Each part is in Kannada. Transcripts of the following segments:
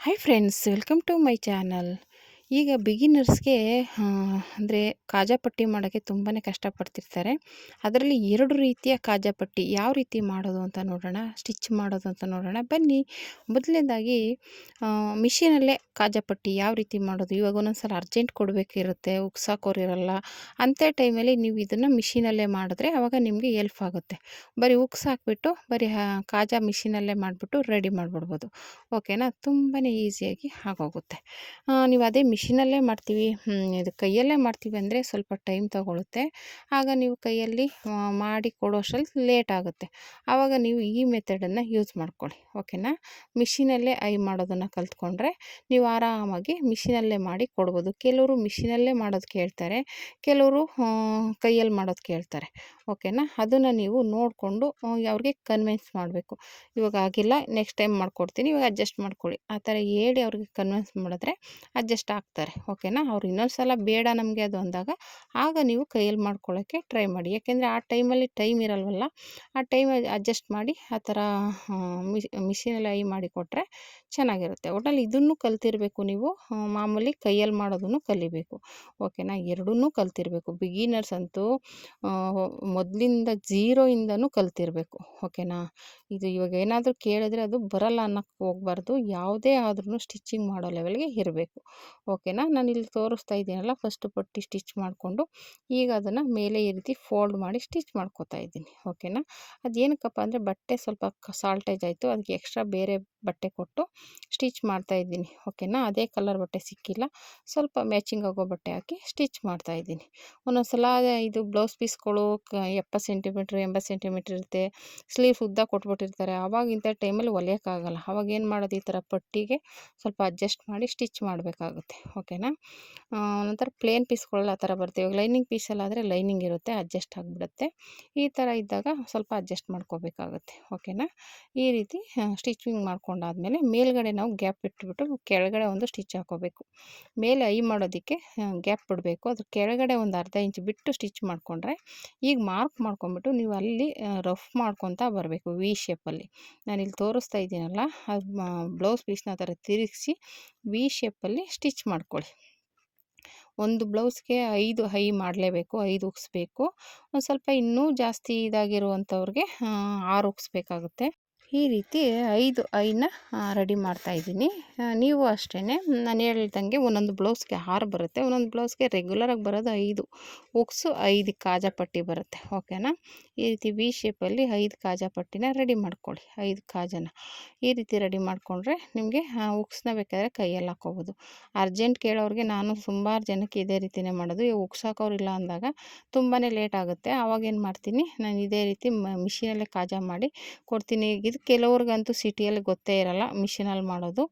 Hi friends, welcome to my channel. ಈಗ ಬಿಗಿನರ್ಸ್ಗೆ ಅಂದರೆ ಕಾಜಾ ಪಟ್ಟಿ ಮಾಡೋಕ್ಕೆ ತುಂಬಾ ಕಷ್ಟಪಡ್ತಿರ್ತಾರೆ. ಅದರಲ್ಲಿ 2 ರೀತಿಯ ಕಾಜಾ ಪಟ್ಟಿ ಯಾವ ರೀತಿ ಮಾಡೋದು ಅಂತ ನೋಡೋಣ, ಸ್ಟಿಚ್ ಮಾಡೋದು ಅಂತ ನೋಡೋಣ ಬನ್ನಿ. ಮೊದಲನೇದಾಗಿ ಮಿಷಿನಲ್ಲೇ ಕಾಜಾ ಪಟ್ಟಿ ಯಾವ ರೀತಿ ಮಾಡೋದು. ಇವಾಗ ಒಂದೊಂದು ಸಲ ಅರ್ಜೆಂಟ್ ಕೊಡಬೇಕಿರುತ್ತೆ, ಉಗ್ಸಾಕೋರಿರಲ್ಲ. ಅಂಥ ಟೈಮಲ್ಲಿ ನೀವು ಇದನ್ನು ಮಿಷಿನಲ್ಲೇ ಮಾಡಿದ್ರೆ ಆವಾಗ ನಿಮಗೆ ಎಲ್ಪ್ ಆಗುತ್ತೆ. ಬರೀ ಉಗ್ಸಾಕ್ಬಿಟ್ಟು ಬರೀ ಕಾಜಾ ಮಿಷಿನಲ್ಲೇ ಮಾಡಿಬಿಟ್ಟು ರೆಡಿ ಮಾಡಿಬಿಡ್ಬೋದು. ಓಕೆನಾ, ತುಂಬಾ ಈಸಿಯಾಗಿ ಆಗೋಗುತ್ತೆ. ನೀವು ಅದೇ ಮಿಷಿನಲ್ಲೇ ಮಾಡ್ತೀವಿ, ಇದು ಕೈಯಲ್ಲೇ ಮಾಡ್ತೀವಿ ಅಂದರೆ ಸ್ವಲ್ಪ ಟೈಮ್ ತಗೊಳುತ್ತೆ. ಆಗ ನೀವು ಕೈಯಲ್ಲಿ ಮಾಡಿ ಕೊಡೋಷ್ಟರಲ್ಲಿ ಲೇಟ್ ಆಗುತ್ತೆ. ಆವಾಗ ನೀವು ಈ ಮೆಥಡನ್ನು ಯೂಸ್ ಮಾಡ್ಕೊಳ್ಳಿ. ಓಕೆನಾ, ಮಿಷಿನಲ್ಲೇ ಮಾಡೋದನ್ನು ಕಲ್ತ್ಕೊಂಡ್ರೆ ನೀವು ಆರಾಮಾಗಿ ಮಿಷಿನಲ್ಲೇ ಮಾಡಿ ಕೊಡ್ಬೋದು. ಕೆಲವರು ಮಿಷಿನಲ್ಲೇ ಮಾಡೋದು ಕೇಳ್ತಾರೆ, ಕೆಲವರು ಕೈಯಲ್ಲಿ ಮಾಡೋದು ಕೇಳ್ತಾರೆ. ಓಕೆನಾ, ಅದನ್ನು ನೀವು ನೋಡಿಕೊಂಡು ಅವ್ರಿಗೆ ಕನ್ವಿನ್ಸ್ ಮಾಡಬೇಕು. ಇವಾಗ ಆಗಿಲ್ಲ, ನೆಕ್ಸ್ಟ್ ಟೈಮ್ ಮಾಡ್ಕೊಡ್ತೀನಿ, ಇವಾಗ ಅಡ್ಜಸ್ಟ್ ಮಾಡ್ಕೊಳ್ಳಿ, ಆ ಥರ ಹೇಳಿ ಅವ್ರಿಗೆ ಕನ್ವಿನ್ಸ್ ಮಾಡಿದ್ರೆ ಅಡ್ಜಸ್ಟ್ ಆಗ್ತಾರೆ. ಓಕೆನಾ, ಅವ್ರು ಇನ್ನೊಂದು ಸಲ ಬೇಡ ನಮಗೆ ಅದು ಅಂದಾಗ ಆಗ ನೀವು ಕೈಯಲ್ಲಿ ಮಾಡ್ಕೊಳ್ಳೋಕ್ಕೆ ಟ್ರೈ ಮಾಡಿ. ಯಾಕೆಂದರೆ ಆ ಟೈಮಲ್ಲಿ ಟೈಮ್ ಇರಲ್ವಲ್ಲ, ಆ ಟೈಮ್ ಅಡ್ಜಸ್ಟ್ ಮಾಡಿ ಆ ಥರ ಮಿಷಿನಲ್ಲಿ ಮಾಡಿ ಕೊಟ್ಟರೆ ಚೆನ್ನಾಗಿರುತ್ತೆ. ಒಟ್ಟಲ್ಲಿ ಇದನ್ನು ಕಲ್ತಿರಬೇಕು ನೀವು, ಮಾಮೂಲಿ ಕೈಯಲ್ಲಿ ಮಾಡೋದನ್ನು ಕಲಿಬೇಕು. ಓಕೆನಾ, ಎರಡನ್ನೂ ಕಲ್ತಿರಬೇಕು. ಬಿಗಿನರ್ಸ್ ಅಂತೂ ಮೊದಲಿಂದ ಝೀರೋಯಿಂದನೂ ಕಲ್ತಿರಬೇಕು. ಓಕೆನಾ, ಇದು ಇವಾಗ ಏನಾದರೂ ಕೇಳಿದ್ರೆ ಅದು ಬರಲ್ಲ ಅನ್ನೋಕ್ಕೆ ಹೋಗಬಾರ್ದು. ಯಾವುದೇ ಆದ್ರೂ ಸ್ಟಿಚಿಂಗ್ ಮಾಡೋ ಲೆವೆಲ್ಗೆ ಇರಬೇಕು. ಓಕೆನಾ, ನಾನು ಇಲ್ಲಿ ತೋರಿಸ್ತಾ ಇದ್ದೀನಲ್ಲ, ಫಸ್ಟ್ ಪಟ್ಟಿ ಸ್ಟಿಚ್ ಮಾಡಿಕೊಂಡು ಈಗ ಅದನ್ನು ಮೇಲೆ ಈ ರೀತಿ ಫೋಲ್ಡ್ ಮಾಡಿ ಸ್ಟಿಚ್ ಮಾಡ್ಕೋತಾ ಇದ್ದೀನಿ. ಓಕೆನಾ, ಅದೇನಕ್ಕಪ್ಪ ಅಂದರೆ ಬಟ್ಟೆ ಸ್ವಲ್ಪ ಸಾಲ್ಟೇಜ್ ಆಯಿತು, ಅದಕ್ಕೆ ಎಕ್ಸ್ಟ್ರಾ ಬೇರೆ ಬಟ್ಟೆ ಕೊಟ್ಟು ಸ್ಟಿಚ್ ಮಾಡ್ತಾಯಿದ್ದೀನಿ. ಓಕೆನಾ, ಅದೇ ಕಲರ್ ಬಟ್ಟೆ ಸಿಕ್ಕಿಲ್ಲ, ಸ್ವಲ್ಪ ಮ್ಯಾಚಿಂಗ್ ಆಗೋ ಬಟ್ಟೆ ಹಾಕಿ ಸ್ಟಿಚ್ ಮಾಡ್ತಾಯಿದ್ದೀನಿ. ಒಂದೊಂದು ಸಲ ಇದು ಬ್ಲೌಸ್ ಪೀಸ್ಗಳು 70 ಸೆಂಟಿಮೀಟ್ರ್ 80 ಸೆಂಟಿಮೀಟ್ರ್ ಇರುತ್ತೆ, ಸ್ಲೀವ್ಸ್ ಉದ್ದ ಕೊಟ್ಬಿಟ್ಟಿರ್ತಾರೆ. ಆವಾಗ ಇಂಥ ಟೈಮಲ್ಲಿ ಹೊಲಿಯೋಕ್ಕಾಗಲ್ಲ. ಆವಾಗ ಏನು ಮಾಡೋದು, ಈ ಥರ ಪಟ್ಟಿಗೆ ಸ್ವಲ್ಪ ಅಡ್ಜಸ್ಟ್ ಮಾಡಿ ಸ್ಟಿಚ್ ಮಾಡಬೇಕಾಗುತ್ತೆ. ಓಕೆನಾ, ಒಂಥರ ಪ್ಲೇನ್ ಪೀಸ್ಗಳೆಲ್ಲ ಆ ಥರ ಬರುತ್ತೆ. ಇವಾಗ ಲೈನಿಂಗ್ ಪೀಸಲ್ಲಾದರೆ ಲೈನಿಂಗ್ ಇರುತ್ತೆ, ಅಡ್ಜಸ್ಟ್ ಆಗಿಬಿಡುತ್ತೆ. ಈ ಥರ ಇದ್ದಾಗ ಸ್ವಲ್ಪ ಅಡ್ಜಸ್ಟ್ ಮಾಡ್ಕೋಬೇಕಾಗುತ್ತೆ. ಓಕೆನಾ, ಈ ರೀತಿ ಸ್ಟಿಚಿಂಗ್ ಮಾಡ್ಕೊಂಡಾದಮೇಲೆ ಮೇಲ್ಗಡೆ ನಾವು ಗ್ಯಾಪ್ ಇಟ್ಬಿಟ್ಟು ಕೆಳಗಡೆ ಒಂದು ಸ್ಟಿಚ್ ಹಾಕೋಬೇಕು. ಮೇಲೆ ಮಾಡೋದಕ್ಕೆ ಗ್ಯಾಪ್ ಬಿಡಬೇಕು, ಅದ್ರ ಕೆಳಗಡೆ ಒಂದು ಅರ್ಧ ಇಂಚ್ ಬಿಟ್ಟು ಸ್ಟಿಚ್ ಮಾಡಿಕೊಂಡ್ರೆ ಈಗ ಮಾರ್ಕ್ ಮಾಡ್ಕೊಂಬಿಟ್ಟು ನೀವು ಅಲ್ಲಿ ರಫ್ ಮಾಡ್ಕೊತಾ ಬರಬೇಕು ವಿ ಶೇಪಲ್ಲಿ. ನಾನಿಲ್ಲಿ ತೋರಿಸ್ತಾ ಇದ್ದೀನಲ್ಲ, ಅದು ಬ್ಲೌಸ್ ಪೀಸ್ನ ಆ ಥರ ತಿರುಗಿಸಿ ವಿ ಶೇಪಲ್ಲಿ ಸ್ಟಿಚ್ ಮಾಡ್ಕೊಳ್ಳಿ. ಒಂದು ಬ್ಲೌಸ್ಗೆ 5 ಹೈ ಮಾಡಲೇಬೇಕು, 5 ಉಗಿಸ್ಬೇಕು. ಒಂದು ಸ್ವಲ್ಪ ಇನ್ನೂ ಜಾಸ್ತಿ ಇದಾಗಿರುವಂಥವ್ರಿಗೆ 6 ಉಗಿಸ್ಬೇಕಾಗುತ್ತೆ. ಈ ರೀತಿ 5 ಐನ ರೆಡಿ ಮಾಡ್ತಾಯಿದ್ದೀನಿ. ನೀವು ಅಷ್ಟೇ, ನಾನು ಹೇಳ್ದಂಗೆ ಒಂದೊಂದು ಬ್ಲೌಸ್ಗೆ 6 ಬರುತ್ತೆ, ಒಂದೊಂದು ಬ್ಲೌಸ್ಗೆ ರೆಗ್ಯುಲರಾಗಿ ಬರೋದು 5 ಉಕ್ಸು 5 ಕಾಜಾ ಪಟ್ಟಿ ಬರುತ್ತೆ. ಓಕೆನಾ, ಈ ರೀತಿ ವಿ ಶೇಪಲ್ಲಿ 5 ಕಾಜಾ ಪಟ್ಟಿನ ರೆಡಿ ಮಾಡ್ಕೊಳ್ಳಿ. 5 ಕಾಜಾನ ಈ ರೀತಿ ರೆಡಿ ಮಾಡಿಕೊಂಡ್ರೆ ನಿಮಗೆ ಉಕ್ಸ್ನ ಬೇಕಾದರೆ ಕೈಯಲ್ಲಿ ಹಾಕ್ಕೋಬೋದು. ಅರ್ಜೆಂಟ್ ಕೇಳೋರಿಗೆ ನಾನು ಸುಮಾರು ಜನಕ್ಕೆ ಇದೇ ರೀತಿಯೇ ಮಾಡೋದು. ಉಕ್ಸಾಕೋರಿಲ್ಲ ಅಂದಾಗ ತುಂಬಾ ಲೇಟ್ ಆಗುತ್ತೆ, ಆವಾಗೇನು ಮಾಡ್ತೀನಿ, ನಾನು ಇದೇ ರೀತಿ ಮಿಷಿನಲ್ಲೇ ಕಾಜಾ ಮಾಡಿ ಕೊಡ್ತೀನಿ. ಇದು ಕೆಲವ್ರಿಗಂತೂ ಸಿಟಿಯಲ್ಲಿ ಗೊತ್ತೇ ಇರಲ್ಲ ಮಿಷಿನಲ್ಲಿ ಮಾಡೋದು.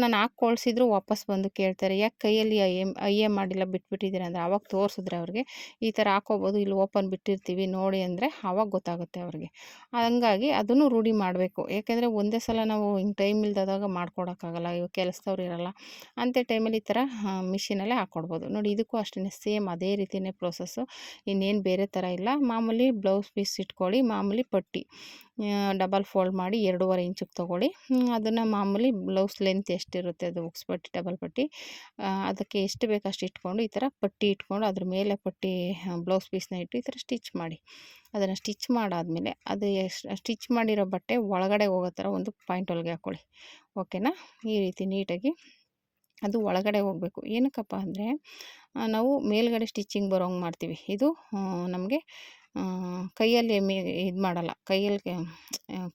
ನಾನು ಹಾಕಿ ಕಳಿಸಿದ್ರು ವಾಪಸ್ ಬಂದು ಕೇಳ್ತಾರೆ, ಯಾಕೆ ಕೈಯಲ್ಲಿ ಅಯ್ಯೇ ಮಾಡಿಲ್ಲ ಬಿಟ್ಬಿಟ್ಟಿದ್ದೀರ ಅಂದರೆ ಆವಾಗ ತೋರಿಸಿದ್ರೆ ಅವ್ರಿಗೆ ಈ ಥರ ಹಾಕೋಬೋದು, ಇಲ್ಲಿ ಓಪನ್ ಬಿಟ್ಟಿರ್ತೀವಿ ನೋಡಿ ಅಂದರೆ ಆವಾಗ ಗೊತ್ತಾಗುತ್ತೆ ಅವ್ರಿಗೆ. ಹಂಗಾಗಿ ಅದನ್ನು ರೂಢಿ ಮಾಡಬೇಕು. ಯಾಕೆಂದರೆ ಒಂದೇ ಸಲ ನಾವು ಹಿಂಗೆ ಟೈಮ್ ಇಲ್ದಾಗ ಮಾಡ್ಕೊಡೋಕ್ಕಾಗಲ್ಲ, ಇವಾಗ ಕೆಲಸದವ್ರು ಇರಲ್ಲ. ಅಂಥ ಟೈಮಲ್ಲಿ ಈ ಥರ ಮಿಷಿನಲ್ಲೇ ಹಾಕ್ಕೊಡ್ಬೋದು. ನೋಡಿ, ಇದಕ್ಕೂ ಅಷ್ಟೇ ಸೇಮ್ ಅದೇ ರೀತಿಯೇ ಪ್ರೋಸೆಸ್ಸು, ಇನ್ನೇನು ಬೇರೆ ಥರ ಇಲ್ಲ. ಮಾಮೂಲಿ ಬ್ಲೌಸ್ ಪೀಸ್ ಇಟ್ಕೊಳ್ಳಿ, ಮಾಮೂಲಿ ಪಟ್ಟಿ ಡಬಲ್ ಫೋಲ್ಡ್ ಮಾಡಿ 2.5 ಇಂಚಿಗೆ ತೊಗೊಳ್ಳಿ. ಅದನ್ನು ಮಾಮೂಲಿ ಬ್ಲೌಸ್ ಲೆಂತ್ ಎಷ್ಟಿರುತ್ತೆ ಅದು ಉಕ್ಸ್ ಪಟ್ಟಿ ಡಬಲ್ ಪಟ್ಟಿ ಅದಕ್ಕೆ ಎಷ್ಟು ಬೇಕು ಅಷ್ಟು ಇಟ್ಕೊಂಡು ಈ ಥರ ಪಟ್ಟಿ ಇಟ್ಕೊಂಡು ಅದ್ರ ಮೇಲೆ ಪಟ್ಟಿ ಬ್ಲೌಸ್ ಪೀಸ್ನ ಇಟ್ಟು ಈ ಥರ ಸ್ಟಿಚ್ ಮಾಡಿ. ಅದನ್ನು ಸ್ಟಿಚ್ ಮಾಡಾದಮೇಲೆ ಅದು ಸ್ಟಿಚ್ ಮಾಡಿರೋ ಬಟ್ಟೆ ಒಳಗಡೆ ಹೋಗೋ ಥರ ಒಂದು ಪಾಯಿಂಟ್ ಹೊಲಿಗೆ ಹಾಕ್ಕೊಳ್ಳಿ. ಓಕೆನಾ, ಈ ರೀತಿ ನೀಟಾಗಿ ಅದು ಒಳಗಡೆ ಹೋಗಬೇಕು. ಏನಕ್ಕಪ್ಪ ಅಂದರೆ ನಾವು ಮೇಲ್ಗಡೆ ಸ್ಟಿಚಿಂಗ್ ಬರೋಂಗೆ ಮಾಡ್ತೀವಿ, ಇದು ನಮಗೆ ಕೈಯಲ್ಲಿ ಇದು ಮಾಡಲ್ಲ,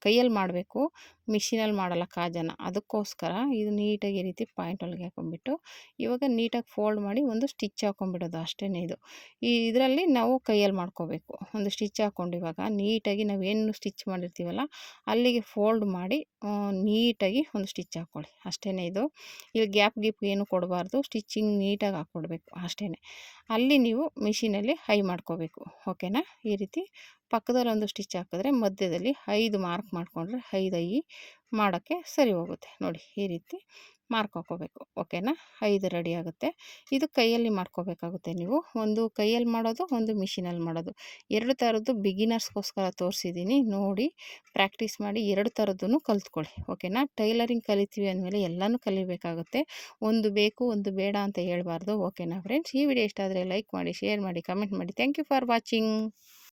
ಕೈಯಲ್ಲಿ ಮಾಡಬೇಕು, ಮಿಷಿನಲ್ಲಿ ಮಾಡಲ್ಲ ಕಾಜಾನ. ಅದಕ್ಕೋಸ್ಕರ ಇದು ನೀಟಾಗಿ ಈ ರೀತಿ ಪಾಯಿಂಟ್ ಹೊಲಿಗೆ ಹಾಕೊಂಡ್ಬಿಟ್ಟು ಇವಾಗ ನೀಟಾಗಿ ಫೋಲ್ಡ್ ಮಾಡಿ ಒಂದು ಸ್ಟಿಚ್ ಹಾಕ್ಕೊಂಬಿಡೋದು ಅಷ್ಟೇ. ಇದು ಇದರಲ್ಲಿ ನಾವು ಕೈಯಲ್ಲಿ ಮಾಡ್ಕೋಬೇಕು. ಒಂದು ಸ್ಟಿಚ್ ಹಾಕ್ಕೊಂಡು ಇವಾಗ ನೀಟಾಗಿ ನಾವೇನು ಸ್ಟಿಚ್ ಮಾಡಿರ್ತೀವಲ್ಲ ಅಲ್ಲಿಗೆ ಫೋಲ್ಡ್ ಮಾಡಿ ನೀಟಾಗಿ ಒಂದು ಸ್ಟಿಚ್ ಹಾಕ್ಕೊಳ್ಳಿ ಅಷ್ಟೇ. ಇದು ಇಲ್ಲಿ ಗ್ಯಾಪ್ ಏನು ಕೊಡಬಾರ್ದು, ಸ್ಟಿಚಿಂಗ್ ನೀಟಾಗಿ ಹಾಕ್ಕೊಡ್ಬೇಕು ಅಷ್ಟೇ. ಅಲ್ಲಿ ನೀವು ಮಿಷಿನಲ್ಲಿ ಹೈ ಮಾಡ್ಕೋಬೇಕು. ಓಕೆನಾ, ಈ ರೀತಿ ಪಕ್ಕದಲ್ಲಿ ಒಂದು ಸ್ಟಿಚ್ ಹಾಕಿದ್ರೆ ಮಧ್ಯದಲ್ಲಿ 5 ಮಾರ್ಕ್ ಮಾಡಿಕೊಂಡ್ರೆ 5 ಐ ಮಾಡೋಕ್ಕೆ ಸರಿ ಹೋಗುತ್ತೆ. ನೋಡಿ ಈ ರೀತಿ ಮಾರ್ಕ್ ಹಾಕ್ಕೋಬೇಕು. ಓಕೆನಾ? 5 ರೆಡಿ ಆಗುತ್ತೆ. ಇದು ಕೈಯಲ್ಲಿ ಮಾಡ್ಕೋಬೇಕಾಗುತ್ತೆ ನೀವು. ಒಂದು ಕೈಯಲ್ಲಿ ಮಾಡೋದು, ಒಂದು ಮಿಷಿನಲ್ಲಿ ಮಾಡೋದು. 2 ಥರದ್ದು ಬಿಗಿನರ್ಸ್‌ಗೋಸ್ಕರ ತೋರಿಸಿದ್ದೀನಿ. ನೋಡಿ ಪ್ರಾಕ್ಟೀಸ್ ಮಾಡಿ 2 ಥರದ್ದೂ ಕಲ್ತ್ಕೊಳ್ಳಿ. ಓಕೆನಾ? ಟೈಲರಿಂಗ್ ಕಲಿತೀವಿ ಅಂದಮೇಲೆ ಎಲ್ಲನೂ ಕಲಿಬೇಕಾಗುತ್ತೆ. ಒಂದು ಬೇಕು, ಒಂದು ಬೇಡ ಅಂತ ಹೇಳ್ಬಾರ್ದು. ಓಕೆನಾ ಫ್ರೆಂಡ್ಸ್? ಈ ವಿಡಿಯೋ ಇಷ್ಟ ಆದರೆ ಲೈಕ್ ಮಾಡಿ, ಶೇರ್ ಮಾಡಿ, ಕಮೆಂಟ್ ಮಾಡಿ. Thank you for watching.